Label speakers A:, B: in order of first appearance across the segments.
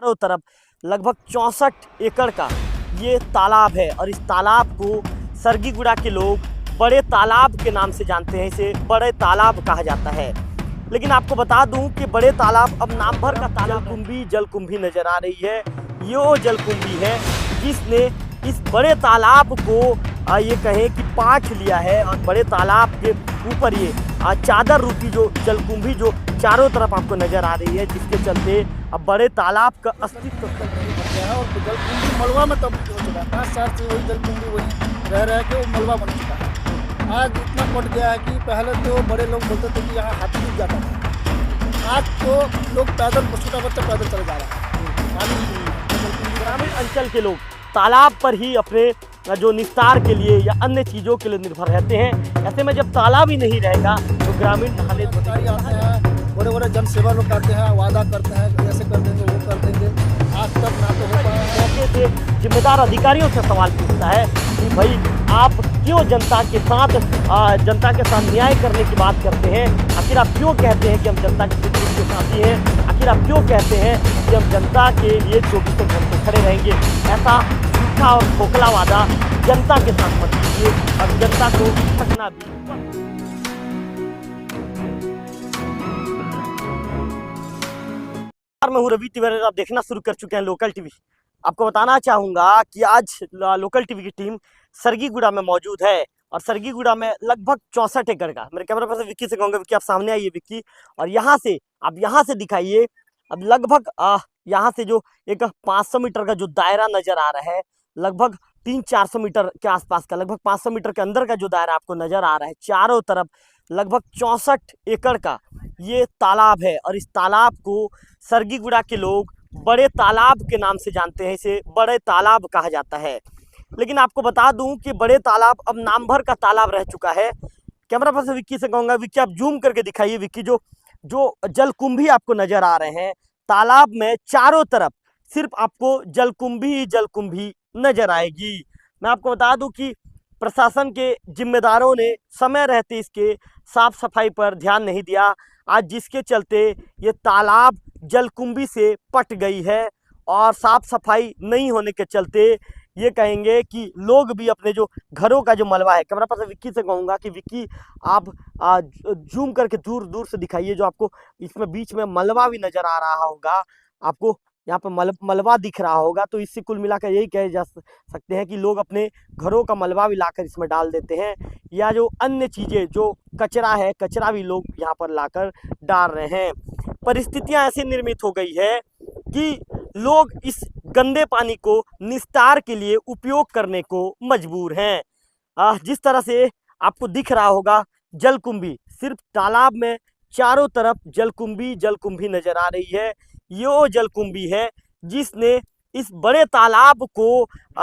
A: चारों तरफ लगभग 64 एकड़ का ये तालाब है और इस तालाब को सरगीगुड़ा के लोग बड़े तालाब के नाम से जानते हैं। इसे बड़े तालाब कहा जाता है। लेकिन आपको बता दूं कि बड़े तालाब अब नाम भर का तालाब जलकुंभी नजर आ रही है। ये जलकुंभी है जिसने इस बड़े तालाब को ये कहें कि पाट लिया है और बड़े तालाब के ऊपर ये चादर रूपी जो जलकुंभी जो चारों तरफ आपको नजर आ रही है, जिसके चलते अब बड़े तालाब का अस्तित्व
B: गया है। और जलकुंभी मलबा में तब्दील हो चुका है। 5 साल से वही जलकुंभी वही रह के वो मलबा बन चुका है। आज इतना पट गया है कि पहले तो बड़े लोग बोलते थे कि यहाँ हाथी डूब जाता था। आज तो लोग पैदल, छोटा बच्चा पैदल चले जा रहा है।
A: ग्रामीण अंचल के लोग तालाब पर ही अपने जो निस्तार के लिए या अन्य चीज़ों के लिए निर्भर रहते हैं। ऐसे में जब तालाब ही नहीं रहेगा तो ग्रामीण नहाने
B: अधिकारी आते हैं, बड़े बड़े जनसेवा लोग आते हैं, वादा करते हैं ऐसे कर देंगे वो कर देंगे। आज तक ना तो हो पाया।
A: मौके से जिम्मेदार अधिकारियों से सवाल पूछता है कि भाई आप क्यों जनता के साथ न्याय करने की बात करते हैं? आखिर आप क्यों कहते हैं कि हम जनता के के साथी हैं? आखिर आप क्यों कहते हैं कि हम जनता के लिए 24 घंटे खड़े रहेंगे? ऐसा झूठा और खोखला वादा जनता के साथ मत कीजिए और जनता को ठगना भी। मैं हूं रवि तिवारी, आप देखना शुरू कर चुके हैं लोकल टीवी। आपको बताना चाहूँगा कि आज लोकल टीवी की टीम सरगीगुड़ा में मौजूद है और सरगीगुड़ा में लगभग 64 एकड़ का, मेरे कैमरा पर्सन विक्की से कहूँगा, विक्की आप सामने आइए विक्की, और यहाँ से दिखाइए। अब लगभग यहाँ से जो एक 500 मीटर का जो दायरा नज़र आ रहा है, लगभग 300-400 मीटर के आसपास का, लगभग 500 मीटर के अंदर का जो दायरा आपको नज़र आ रहा है, चारों तरफ लगभग 64 एकड़ का ये तालाब है और इस तालाब को सरगीगुड़ा के लोग बड़े तालाब के नाम से जानते हैं। इसे बड़े तालाब कहा जाता है। लेकिन आपको बता दूं कि बड़े तालाब अब नाम भर का तालाब रह चुका है। कैमरा पर्सन विक्की से कहूँगा, विक्की आप जूम करके दिखाइए। विक्की, जो जलकुंभी आपको नजर आ रहे हैं तालाब में, चारों तरफ सिर्फ आपको जलकुंभी नजर आएगी। मैं आपको बता दूं कि प्रशासन के जिम्मेदारों ने समय रहते इसके साफ सफाई पर ध्यान नहीं दिया। आज जिसके चलते ये तालाब जलकुंभी से पट गई है और साफ सफाई नहीं होने के चलते ये कहेंगे कि लोग भी अपने जो घरों का जो मलबा है, कैमरा पर्सन विक्की से कहूँगा कि विक्की आप जूम करके दूर से दिखाइए। जो आपको इसमें बीच में मलबा भी नज़र आ रहा होगा, आपको यहाँ पर मलबा दिख रहा होगा। तो इससे कुल मिलाकर यही कहे जा सकते हैं कि लोग अपने घरों का मलबा भी लाकर इसमें डाल देते हैं, या जो अन्य चीज़ें जो कचरा भी लोग यहाँ पर लाकर डाल रहे हैं। परिस्थितियाँ ऐसी निर्मित हो गई है कि लोग इस गंदे पानी को निस्तार के लिए उपयोग करने को मजबूर हैं। जिस तरह से आपको दिख रहा होगा जलकुंभी, सिर्फ तालाब में चारों तरफ जलकुंभी नजर आ रही है। ये जलकुंभी है जिसने इस बड़े तालाब को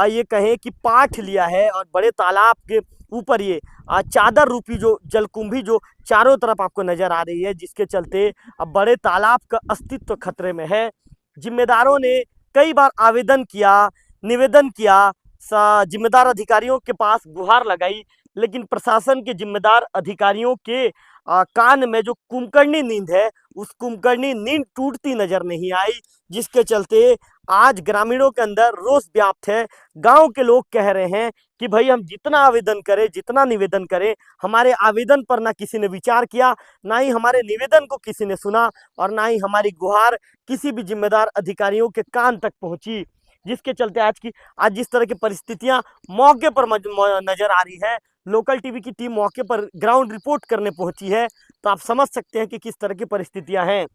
A: ये कहें कि पाट लिया है और बड़े तालाब के ऊपर ये चादर रूपी जो जलकुंभी जो चारों तरफ आपको नजर आ रही है, जिसके चलते अब बड़े तालाब का अस्तित्व खतरे में है। जिम्मेदारों ने कई बार आवेदन किया, निवेदन किया, जिम्मेदार अधिकारियों के पास गुहार लगाई, लेकिन प्रशासन के जिम्मेदार अधिकारियों के कान में जो कुंभकर्णी नींद है, उस कुंभकर्णी नींद टूटती नजर नहीं आई, जिसके चलते आज ग्रामीणों के अंदर रोष व्याप्त है। गांव के लोग कह रहे हैं कि भाई हम जितना आवेदन करें, जितना निवेदन करें, हमारे आवेदन पर ना किसी ने विचार किया, ना ही हमारे निवेदन को किसी ने सुना और ना ही हमारी गुहार किसी भी जिम्मेदार अधिकारियों के कान तक पहुंची। जिसके चलते आज जिस तरह की परिस्थितियां मौके पर नजर आ रही है, लोकल टीवी की टीम मौके पर ग्राउंड रिपोर्ट करने पहुंची है, तो आप समझ सकते हैं कि किस तरह की परिस्थितियां हैं।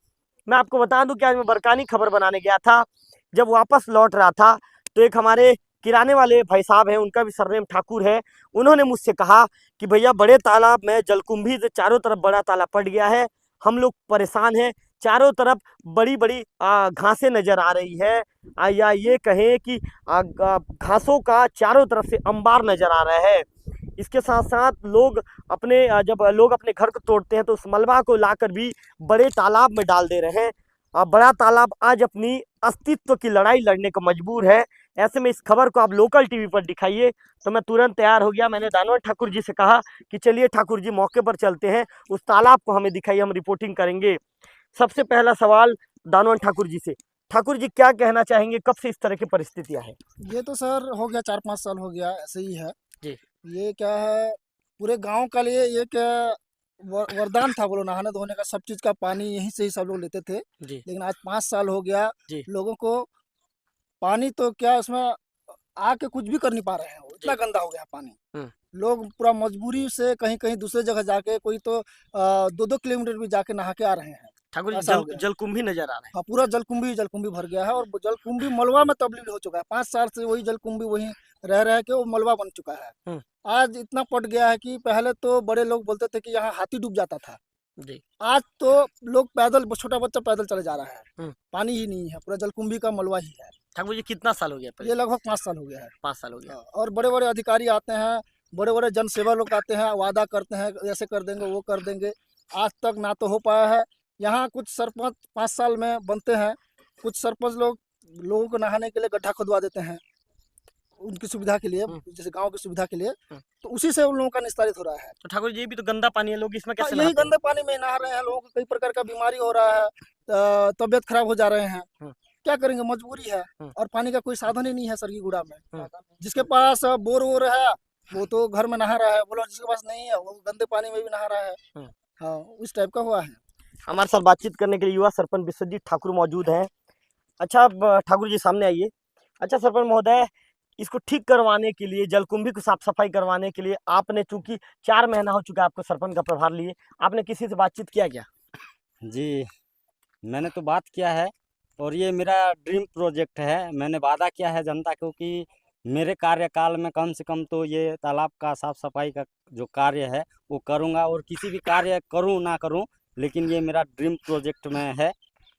A: मैं आपको बता दूं कि आज मैं बरकानी खबर बनाने गया था। जब वापस लौट रहा था तो एक हमारे किराने वाले भाई साहब हैं, उनका भी सरनेम ठाकुर है। उन्होंने मुझसे कहा कि भैया बड़े तालाब में जलकुंभी से चारों तरफ बड़ा तालाब पट गया है, हम लोग परेशान हैं, चारों तरफ बड़ी बड़ी घासें नजर आ रही है, या ये कहें कि घासों का चारों तरफ से अंबार नजर आ रहा है। इसके साथ साथ जब लोग अपने घर को तोड़ते हैं तो उस मलबा को लाकर भी बड़े तालाब में डाल दे रहे हैं। बड़ा तालाब आज अपनी अस्तित्व की लड़ाई लड़ने को मजबूर है। ऐसे में इस खबर को आप लोकल टीवी पर दिखाइए। तो मैं तुरंत तैयार हो गया। मैंने दानव ठाकुर जी से कहा कि चलिए ठाकुर जी मौके पर चलते हैं, उस तालाब को हमें दिखाइए, हम रिपोर्टिंग करेंगे। सबसे पहला सवाल दानव ठाकुर जी से, ठाकुर जी क्या कहना चाहेंगे, कब से इस तरह की परिस्थितियां हैं?
B: ये तो सर हो गया 4-5 साल हो गया ऐसे ही है।
A: जी।
B: ये क्या है, पूरे गांव का लिए ये क्या वरदान था, बोलो नहाने धोने का, सब चीज़ का पानी यहीं से ही सब लोग लेते थे।
A: जी।
B: लेकिन आज 5 साल हो गया,
A: जी।
B: लोगों को पानी तो क्या उसमें आके कुछ भी कर नहीं पा रहे हैं, वो इतना
A: जी।
B: गंदा हो गया पानी।
A: हम्म।
B: लोग पूरा मजबूरी से कहीं कहीं दूसरे जगह जाके, कोई तो 2-2 किलोमीटर भी जाके नहा के आ रहे हैं,
A: ठाकुर जी
B: ऐसा हो गया है।
A: जलकुंभी नजर आ रहे हैं।
B: हाँ, पूरा जलकुंभी भर गया है, और वो जलकुंभी मलबा में तब्दील हो चुका है। 5 साल से वही जलकुंभी वहीं रह रह के वो मलबा बन चुका है।
A: हम्म।
B: आज इतना पट गया है कि पहले तो बड़े लोग बोलते थे कि यहाँ हाथी डूब जाता था।
A: जी।
B: आज तो लोग पैदल, छोटा बच्चा पैदल चले जा रहा है।
A: हम्म।
B: पानी ही नहीं है, पूरा जलकुंभी का मलबा ही है।
A: ठाकुर जी कितना साल हो गया
B: ये लगभग 5 साल हो गया है।
A: 5 साल हो गया।
B: हाँ, और बड़े बड़े अधिकारी आते हैं, बड़े बड़े जनसेवा लोग आते हैं, वादा करते हैं ऐसे कर देंगे वो कर देंगे। आज तक ना तो हो पाया है। यहाँ कुछ सरपंच 5 साल में बनते हैं, कुछ सरपंच लोग लोगों को नहाने के लिए गड्ढा खुदवा देते हैं उनकी सुविधा के लिए,
A: हम्म।
B: जैसे गांव की सुविधा के लिए।
A: हम्म।
B: तो उसी से उन लोगों का निस्तारित हो रहा है।
A: तो ठाकुर जी ये भी तो गंदा पानी है, लोग इसमें
B: हाँ,
A: कैसे
B: यही
A: नहाते हैं?
B: गंदे पानी में नहा रहे हैं, लोगों को कई प्रकार का बीमारी हो रहा है, तबीयत खराब हो जा रहे हैं।
A: हम्म।
B: क्या करेंगे, मजबूरी है।
A: हम्म।
B: और पानी का कोई साधन ही नहीं है सरगीगुड़ा में।
A: हम्म।
B: जिसके पास बोर वोर है वो तो घर में नहा रहा है, बोलो जिसके पास नहीं है वो गंदे पानी में भी नहा रहा है।
A: हम्म।
B: हाँ, उस टाइप का हुआ है।
A: हमारे साथ बातचीत करने के लिए युवा सरपंच विश्वजीत ठाकुर मौजूद हैं। अच्छा, अब ठाकुर जी सामने आइए। अच्छा सरपंच महोदय, इसको ठीक करवाने के लिए, जलकुंभी को साफ सफाई करवाने के लिए आपने, चूंकि 4 महीना हो चुका है आपको सरपंच का प्रभार लिए, आपने किसी से बातचीत किया क्या?
C: जी, मैंने तो बात किया है, और ये मेरा ड्रीम प्रोजेक्ट है। मैंने वादा किया है जनता को कि मेरे कार्यकाल में कम से कम तो ये तालाब का साफ सफाई का जो कार्य है वो करूँगा, और किसी भी कार्य करूँ ना करूँ, लेकिन ये मेरा ड्रीम प्रोजेक्ट में है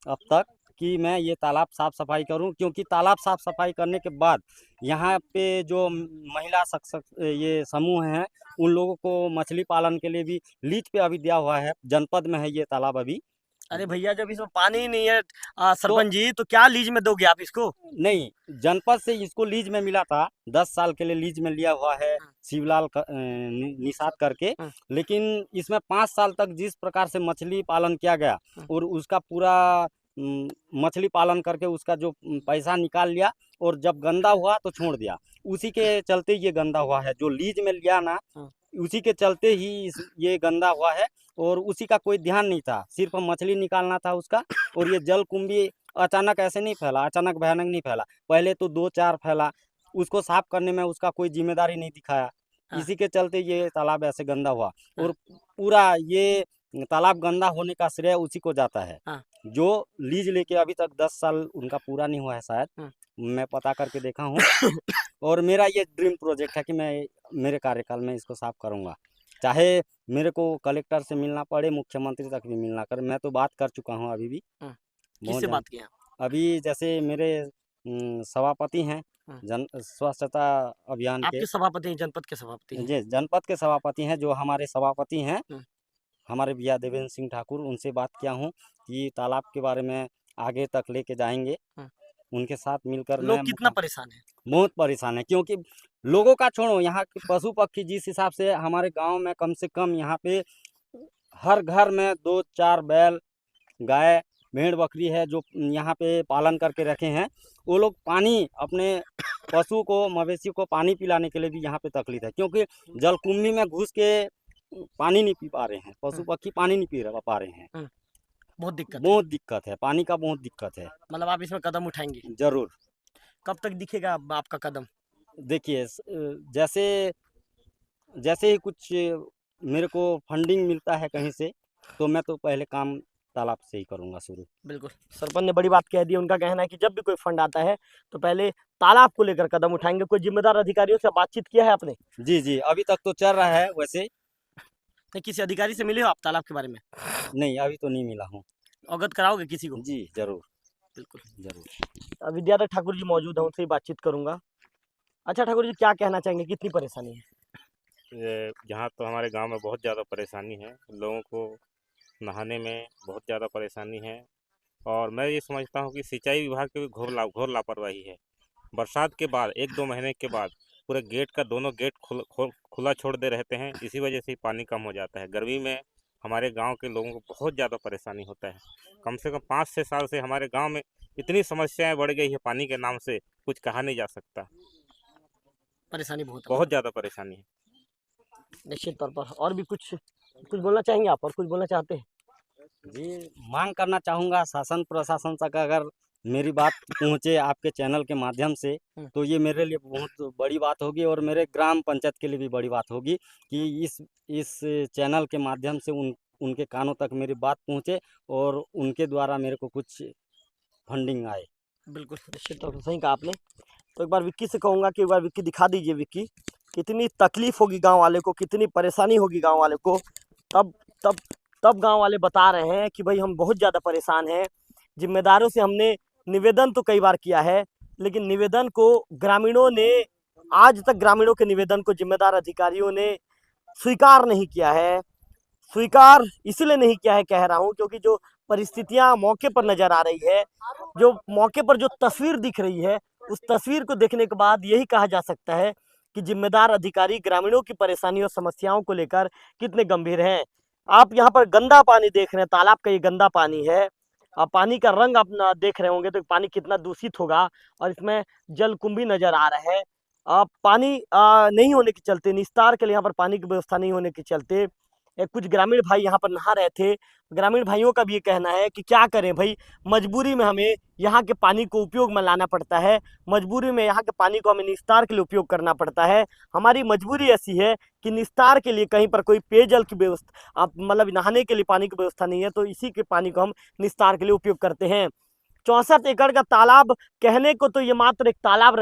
C: अब तक कि मैं ये तालाब साफ सफाई करूं। क्योंकि तालाब साफ सफाई करने के बाद यहाँ पे जो महिला ये समूह हैं, उन लोगों को मछली पालन के लिए भी लीज पे अभी दिया हुआ है। जनपद में है ये तालाब अभी।
A: अरे भैया, जब इसमें पानी ही नहीं है
C: तो
A: सरपंच जी, तो क्या लीज में दोगे आप इसको?
C: नहीं, जनपद से इसको लीज में मिला था, 10 साल के लिए लीज में लिया हुआ है शिवलाल निषाद करके। लेकिन इसमें 5 साल तक जिस प्रकार से मछली पालन किया गया, और उसका पूरा मछली पालन करके उसका जो पैसा निकाल लिया, और जब गंदा हुआ तो छोड़ दिया। उसी के चलते ये गंदा हुआ है, जो लीज में लिया ना, उसी के चलते ही ये गंदा हुआ है। और उसी का कोई ध्यान नहीं था, सिर्फ मछली निकालना था उसका। और ये जलकुंभी अचानक ऐसे नहीं फैला, अचानक भयानक नहीं फैला, पहले तो 2-4 फैला। उसको साफ करने में उसका कोई जिम्मेदारी नहीं दिखाया, इसी के चलते ये तालाब ऐसे गंदा हुआ। और पूरा ये तालाब गंदा होने का श्रेय उसी को जाता है, जो लीज लेके अभी तक 10 साल उनका पूरा नहीं हुआ है शायद, मैं पता करके देखा हूँ। और मेरा ये ड्रीम प्रोजेक्ट है कि मैं मेरे कार्यकाल में इसको साफ करूँगा, चाहे मेरे को कलेक्टर से मिलना पड़े, मुख्यमंत्री तक भी मिलना करे। मैं तो बात कर चुका हूँ अभी भी।
A: किससे बात किया?
C: अभी जैसे मेरे सभापति हैं जन स्वच्छता अभियान के।
A: आपके सभापति हैं, जनपद के सभापति हैं?
C: जी, जनपद के सभापति हैं, जो हमारे सभापति हैं हमारे भैया देवेंद्र सिंह ठाकुर। उनसे बात किया हूँ कि तालाब के बारे में आगे तक लेके जाएंगे। उनके साथ मिलकर
A: लोग कितना परेशान है?
C: बहुत परेशान है, क्योंकि लोगों का छोड़ो, यहाँ के पशु पक्षी जिस हिसाब से हमारे गांव में कम से कम यहाँ पे हर घर में 2-4 बैल, गाय, भेड़ बकरी है, जो यहाँ पे पालन करके रखे हैं। वो लोग पानी, अपने पशु को, मवेशी को पानी पिलाने के लिए भी यहाँ पे तकलीफ है, क्योंकि जलकुंभी में घुस के पानी नहीं पी पा रहे हैं, पशु पक्षी पानी नहीं पा रहे हैं।
A: बहुत दिक्कत
C: है, पानी का बहुत दिक्कत है।
A: मतलब आप इसमें कदम उठाएंगे?
C: जरूर।
A: कब तक दिखेगा आपका कदम?
C: देखिए, जैसे जैसे ही कुछ मेरे को फंडिंग मिलता है कहीं से, तो मैं तो पहले काम तालाब से ही करूँगा शुरू।
A: बिल्कुल, सरपंच ने बड़ी बात कह दी। उनका कहना है कि जब भी कोई फंड आता है तो पहले तालाब को लेकर कदम उठाएंगे। कोई जिम्मेदार अधिकारियों से बातचीत किया है आपने?
C: जी, अभी तक तो चल रहा है वैसे।
A: नहीं, किसी अधिकारी से मिले हो आप तालाब के बारे में?
C: नहीं, अभी तो नहीं मिला हूँ।
A: अवगत कराओगे किसी को?
C: जी जरूर,
A: बिल्कुल
C: जरूर।
A: विद्याधर ठाकुर जी मौजूद हैं, उनसे ही बातचीत करूंगा। अच्छा ठाकुर जी, क्या कहना चाहेंगे, कितनी परेशानी है?
D: यहाँ तो हमारे गांव में बहुत ज़्यादा परेशानी है, लोगों को नहाने में बहुत ज़्यादा परेशानी है। और मैं ये समझता हूँ कि सिंचाई विभाग की भी घोर लापरवाही है। बरसात के बाद 1-2 महीने के बाद पूरे गेट का दोनों गेट खुला छोड़ दे रहते हैं, इसी वजह से पानी कम हो जाता है। गर्मी में हमारे गांव के लोगों को बहुत ज़्यादा परेशानी होता है। कम से कम 5-6 साल से हमारे गांव में इतनी समस्याएं बढ़ गई है पानी के नाम से, कुछ कहा नहीं जा सकता।
A: परेशानी बहुत है।
D: बहुत ज़्यादा परेशानी है।
A: निश्चित तौर पर। और भी कुछ कुछ बोलना चाहेंगे आप, और कुछ बोलना चाहते हैं?
C: जी, मांग करना चाहूँगा शासन प्रशासन तक, अगर मेरी बात पहुँचे आपके चैनल के माध्यम से, तो ये मेरे लिए बहुत बड़ी बात होगी और मेरे ग्राम पंचायत के लिए भी बड़ी बात होगी कि इस चैनल के माध्यम से उनके कानों तक मेरी बात पहुँचे और उनके द्वारा मेरे को कुछ फंडिंग आए।
A: बिल्कुल, निश्चित तौर पर सही कहा आपने। तो एक बार विक्की से कहूँगा कि एक बार विक्की दिखा दीजिए। विक्की, कितनी तकलीफ होगी गाँव वाले को, कितनी परेशानी होगी गाँव वाले को। तब तब तब गाँव वाले बता रहे हैं कि भाई हम बहुत ज़्यादा परेशान हैं। जिम्मेदारों से हमने निवेदन तो कई बार किया है, लेकिन निवेदन को ग्रामीणों ने, आज तक ग्रामीणों के निवेदन को जिम्मेदार अधिकारियों ने स्वीकार नहीं किया है। स्वीकार इसलिए नहीं किया है कह रहा हूँ, क्योंकि जो परिस्थितियाँ मौके पर नज़र आ रही है, जो मौके पर जो तस्वीर दिख रही है, उस तस्वीर को देखने के बाद यही कहा जा सकता है कि जिम्मेदार अधिकारी ग्रामीणों की परेशानी और समस्याओं को लेकर कितने गंभीर हैं। आप यहाँ पर गंदा पानी देख रहे हैं, तालाब का ये गंदा पानी है। आप पानी का रंग आप देख रहे होंगे तो पानी कितना दूषित होगा, और इसमें जलकुंभी नजर आ रहा है। पानी नहीं होने के चलते, निस्तार के लिए यहाँ पर पानी की व्यवस्था नहीं होने के चलते कुछ ग्रामीण भाई यहाँ पर नहा रहे थे। ग्रामीण भाइयों का भी ये कहना है कि क्या करें भाई, मजबूरी में हमें यहाँ के पानी को उपयोग में लाना पड़ता है, मजबूरी में यहाँ के पानी को हमें निस्तार के लिए उपयोग करना पड़ता है। हमारी मजबूरी ऐसी है कि निस्तार के लिए कहीं पर कोई पेयजल की व्यवस्था, मतलब नहाने के लिए पानी की व्यवस्था नहीं है, तो इसी के पानी को हम निस्तार के लिए उपयोग करते हैं। 64 एकड़ का तालाब, कहने को तो ये मात्र एक तालाब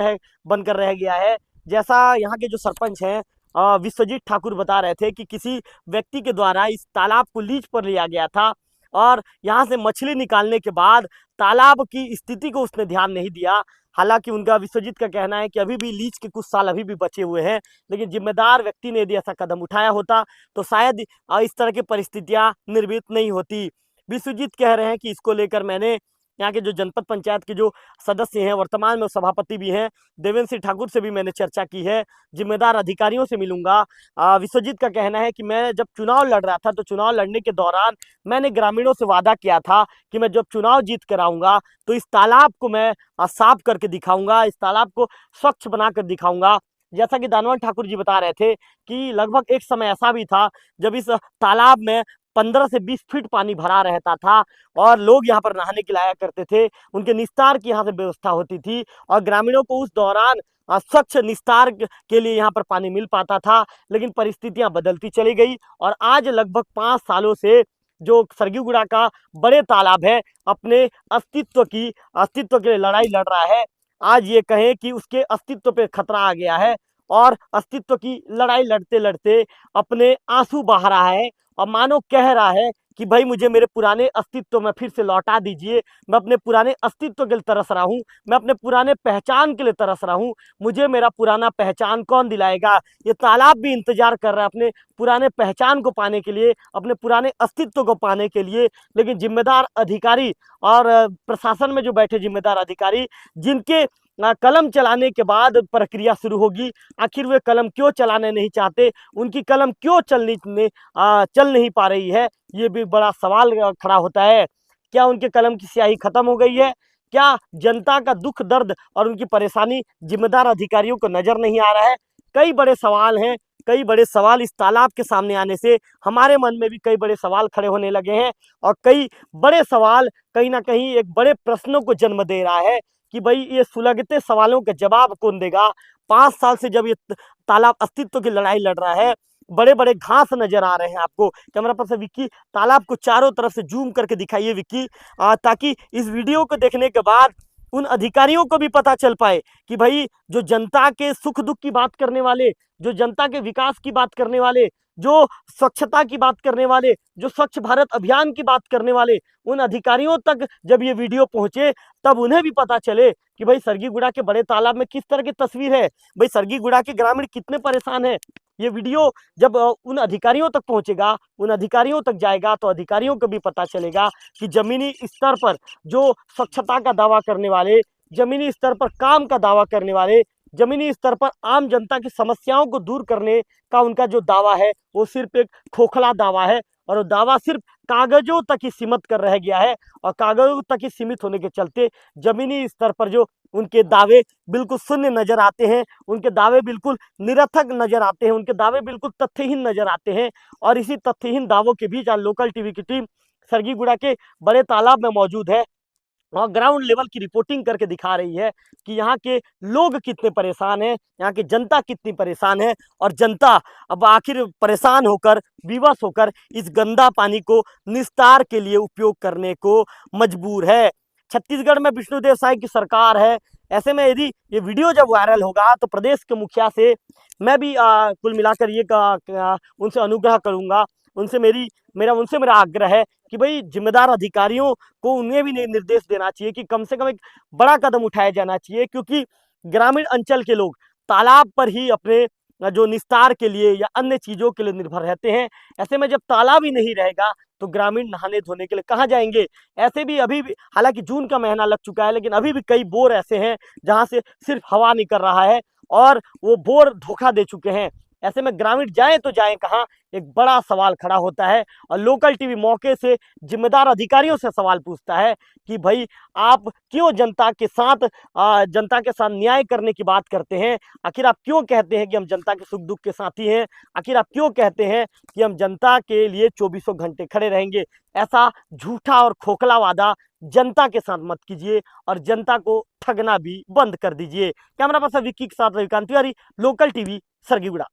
A: बनकर रह गया है। जैसा यहाँ के जो सरपंच हैं विश्वजीत ठाकुर बता रहे थे कि किसी व्यक्ति के द्वारा इस तालाब को लीज पर लिया गया था, और यहाँ से मछली निकालने के बाद तालाब की स्थिति को उसने ध्यान नहीं दिया। हालांकि उनका, विश्वजीत का कहना है कि अभी भी लीज के कुछ साल अभी भी बचे हुए हैं, लेकिन जिम्मेदार व्यक्ति ने यदि ऐसा कदम उठाया होता तो शायद इस तरह की परिस्थितियाँ निर्मित नहीं होती। विश्वजीत कह रहे हैं कि इसको लेकर मैंने यहाँ के जो जनपद पंचायत के जो सदस्य हैं, वर्तमान में सभापति भी हैं, देवेंद्र सिंह ठाकुर से भी मैंने चर्चा की है, जिम्मेदार अधिकारियों से मिलूंगा। विश्वजीत का कहना है कि मैं जब चुनाव लड़ रहा था तो चुनाव लड़ने के दौरान मैंने ग्रामीणों से वादा किया था कि मैं जब चुनाव जीत कर आऊँगा तो इस तालाब को मैं साफ करके दिखाऊंगा, इस तालाब को स्वच्छ बना कर दिखाऊंगा। जैसा कि दानवंत ठाकुर जी बता रहे थे कि लगभग एक समय ऐसा भी था जब इस तालाब में 15 से 20 फीट पानी भरा रहता था और लोग यहाँ पर नहाने के लिए आया करते थे, उनके निस्तार की यहाँ से व्यवस्था होती थी और ग्रामीणों को उस दौरान स्वच्छ निस्तार के लिए यहाँ पर पानी मिल पाता था। लेकिन परिस्थितियाँ बदलती चली गई और आज लगभग 5 सालों से जो सरगीगुड़ा का बड़े तालाब है अपने अस्तित्व के लिए लड़ाई लड़ रहा है। आज ये कहें कि उसके अस्तित्व पे खतरा आ गया है और अस्तित्व की लड़ाई लड़ते लड़ते अपने आंसू बहा रहा है और मानो कह रहा है कि भाई मुझे मेरे पुराने अस्तित्व में फिर से लौटा दीजिए। मैं अपने पुराने अस्तित्व के लिए तरस रहा हूँ, मैं अपने पुराने पहचान के लिए तरस रहा हूँ, मुझे मेरा पुराना पहचान कौन दिलाएगा। ये तालाब भी इंतजार कर रहा है अपने पुराने पहचान को पाने के लिए, अपने पुराने अस्तित्व को पाने के लिए। लेकिन जिम्मेदार अधिकारी और प्रशासन में जो बैठे जिम्मेदार अधिकारी, जिनके कलम चलाने के बाद प्रक्रिया शुरू होगी, आखिर वे कलम क्यों चलाने नहीं चाहते, उनकी कलम क्यों चल नहीं पा रही है, ये भी बड़ा सवाल खड़ा होता है। क्या उनके कलम की स्याही खत्म हो गई है? क्या जनता का दुख दर्द और उनकी परेशानी जिम्मेदार अधिकारियों को नजर नहीं आ रहा है? कई बड़े सवाल हैं, कई बड़े सवाल इस तालाब के सामने आने से हमारे मन में भी कई बड़े सवाल खड़े होने लगे हैं और कई बड़े सवाल कहीं ना कहीं एक बड़े प्रश्नों को जन्म दे रहा है कि भाई ये सुलगते सवालों का जवाब कौन देगा। 5 साल से जब ये तालाब अस्तित्व की लड़ाई लड़ रहा है, बड़े बड़े घास नजर आ रहे हैं आपको। कैमरा पर्सन विक्की तालाब को चारों तरफ से जूम करके दिखाइए विक्की, ताकि इस वीडियो को देखने के बाद उन अधिकारियों को भी पता चल पाए कि भाई जो जनता के सुख दुख की बात करने वाले, जो जनता के विकास की बात करने वाले, जो स्वच्छता की बात करने वाले, जो स्वच्छ भारत अभियान की बात करने वाले, उन अधिकारियों तक जब ये वीडियो पहुंचे तब उन्हें भी पता चले कि भाई सरगीगुड़ा के बड़े तालाब में किस तरह की तस्वीर है, भाई सरगीगुड़ा के ग्रामीण कितने परेशान हैं। ये वीडियो जब उन अधिकारियों तक पहुंचेगा, उन अधिकारियों तक जाएगा, तो अधिकारियों को भी पता चलेगा कि जमीनी स्तर पर जो स्वच्छता का दावा करने वाले, जमीनी स्तर पर काम का दावा करने वाले, जमीनी स्तर पर आम जनता की समस्याओं को दूर करने का उनका जो दावा है वो सिर्फ एक खोखला दावा है और वो दावा सिर्फ कागजों तक ही सीमित कर रह गया है और कागजों तक ही सीमित होने के चलते जमीनी स्तर पर जो उनके दावे बिल्कुल शून्य नजर आते हैं, उनके दावे बिल्कुल निरर्थक नजर आते हैं, उनके दावे बिल्कुल तथ्यहीन नजर आते हैं। और इसी तथ्यहीन दावों के बीच आज लोकल टीवी की टीम सरगीगुड़ा के बड़े तालाब में मौजूद है और ग्राउंड लेवल की रिपोर्टिंग करके दिखा रही है कि यहाँ के लोग कितने परेशान हैं, यहाँ की जनता कितनी परेशान है और जनता अब आखिर परेशान होकर, विवश होकर इस गंदा पानी को निस्तार के लिए उपयोग करने को मजबूर है। छत्तीसगढ़ में विष्णुदेव साय की सरकार है। ऐसे में यदि ये वीडियो जब वायरल होगा तो प्रदेश के मुखिया से मैं भी कुल मिलाकर ये उनसे अनुग्रह करूंगा, मेरा आग्रह है कि भाई जिम्मेदार अधिकारियों को उन्हें भी निर्देश देना चाहिए कि कम से कम एक बड़ा कदम उठाया जाना चाहिए, क्योंकि ग्रामीण अंचल के लोग तालाब पर ही अपने जो निस्तार के लिए या अन्य चीजों के लिए निर्भर रहते हैं। ऐसे में जब तालाब ही नहीं रहेगा तो ग्रामीण नहाने धोने के लिए कहाँ जाएंगे। ऐसे भी अभी भी हालांकि जून का महीना लग चुका है, लेकिन अभी भी कई बोर ऐसे हैं जहां से सिर्फ हवा निकल रहा है और वो बोर धोखा दे चुके हैं। ऐसे में ग्रामीण जाएं तो जाएं कहाँ, एक बड़ा सवाल खड़ा होता है और लोकल टीवी मौके से जिम्मेदार अधिकारियों से सवाल पूछता है कि भाई आप क्यों जनता के साथ न्याय करने की बात करते हैं। आखिर आप क्यों कहते हैं कि हम जनता के सुख दुख के साथी हैं। आखिर आप क्यों कहते हैं कि हम जनता के लिए 24 घंटे खड़े रहेंगे। ऐसा झूठा और खोखला वादा जनता के साथ मत कीजिए और जनता को ठगना भी बंद कर दीजिए। कैमरा पर्सन विक्की के साथ रविकांत तिवारी, लोकल टीवी, सरगीगुड़ा।